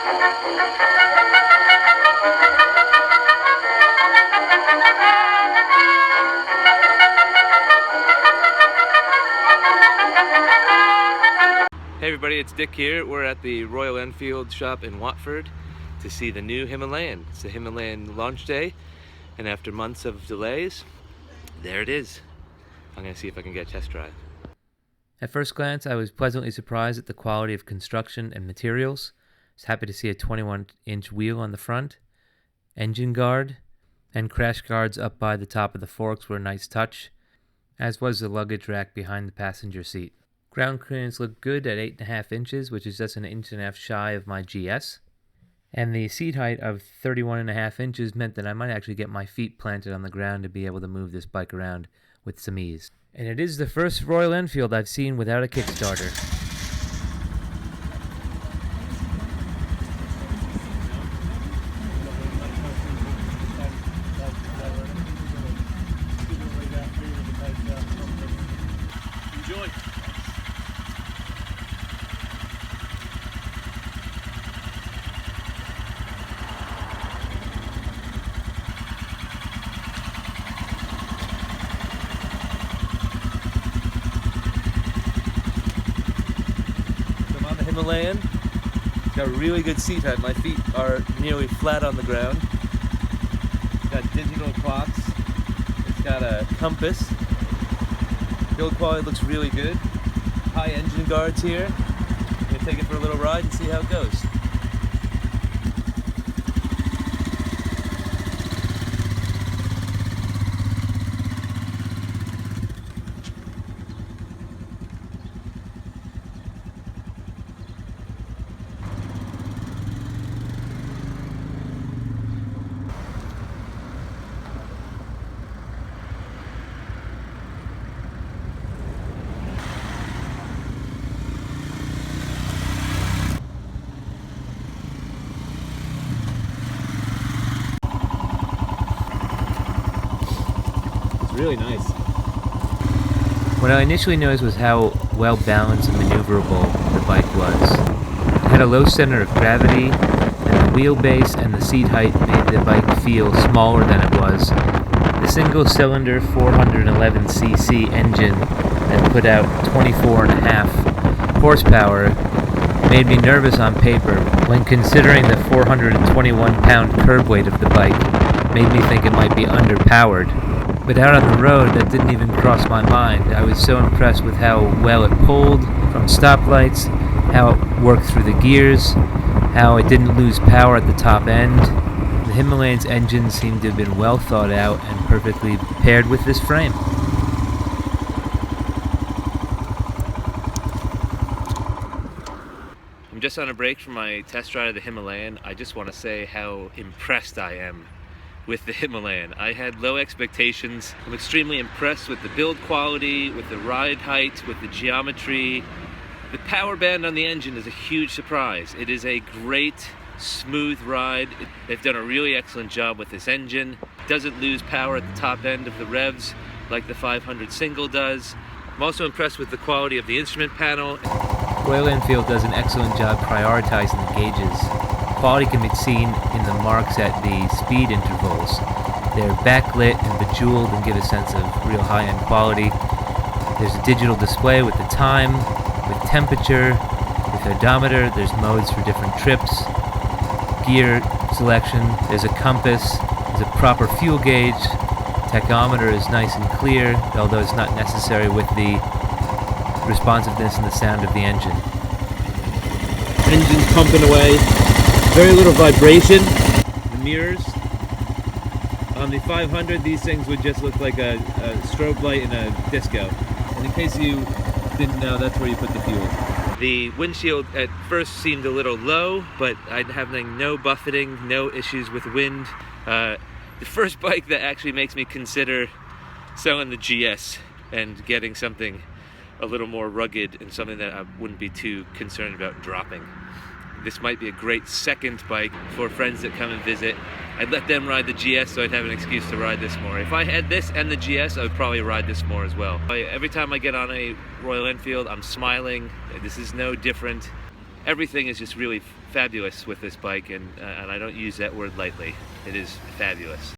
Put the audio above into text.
Hey everybody, it's Dick here. We're at the Royal Enfield shop in Watford to see the new Himalayan. It's the Himalayan launch day, and after months of delays, there it is. I'm going to see if I can get a test drive. At first glance, I was pleasantly surprised at the quality of construction and materials. I was happy to see a 21-inch wheel on the front, engine guard, and crash guards up by the top of the forks were a nice touch, as was the luggage rack behind the passenger seat. Ground clearance looked good at 8.5 inches, which is just an inch and a half shy of my GS. And the seat height of 31.5 inches meant that I might actually get my feet planted on the ground to be able to move this bike around with some ease. And it is the first Royal Enfield I've seen without a Kickstarter. Enjoy. Himalayan. It's got really good seat height. My feet are nearly flat on the ground. It's got digital clocks. It's got a compass. Build quality looks really good. High engine guards here. I'm going to take it for a little ride and see how it goes. Really nice. What I initially noticed was how well balanced and maneuverable the bike was. It had a low center of gravity, and the wheelbase and the seat height made the bike feel smaller than it was. The single-cylinder 411cc engine that put out 24.5 horsepower made me nervous on paper. When considering the 421-pound curb weight of the bike, made me think it might be underpowered. But out on the road, that didn't even cross my mind. I was so impressed with how well it pulled from stoplights, how it worked through the gears, how it didn't lose power at the top end. The Himalayan's engine seemed to have been well thought out and perfectly paired with this frame. I'm just on a break from my test ride of the Himalayan. I just want to say how impressed I am with the Himalayan. I had low expectations. I'm extremely impressed with the build quality, with the ride height, with the geometry. The power band on the engine is a huge surprise. It is a great, smooth ride. They've done a really excellent job with this engine. It doesn't lose power at the top end of the revs like the 500 single does. I'm also impressed with the quality of the instrument panel. Royal Enfield does an excellent job prioritizing the gauges. Quality can be seen in the marks at the speed intervals. They're backlit and bejeweled and give a sense of real high-end quality. There's a digital display with the time, with temperature, with odometer. There's modes for different trips, gear selection. There's a compass. There's a proper fuel gauge. Tachometer is nice and clear, although it's not necessary with the responsiveness and the sound of the engine. Engine's pumping away. Very little vibration. The mirrors. On the 500, these things would just look like a strobe light in a disco. And in case you didn't know, that's where you put the fuel. The windshield at first seemed a little low, but I'm having no buffeting, no issues with wind. The first bike that actually makes me consider selling the GS and getting something a little more rugged and something that I wouldn't be too concerned about dropping. This might be a great second bike for friends that come and visit. I'd let them ride the GS so I'd have an excuse to ride this more. If I had this and the GS, I would probably ride this more as well. Every time I get on a Royal Enfield, I'm smiling. This is no different. everything is just really fabulous with this bike, and I don't use that word lightly. It is fabulous.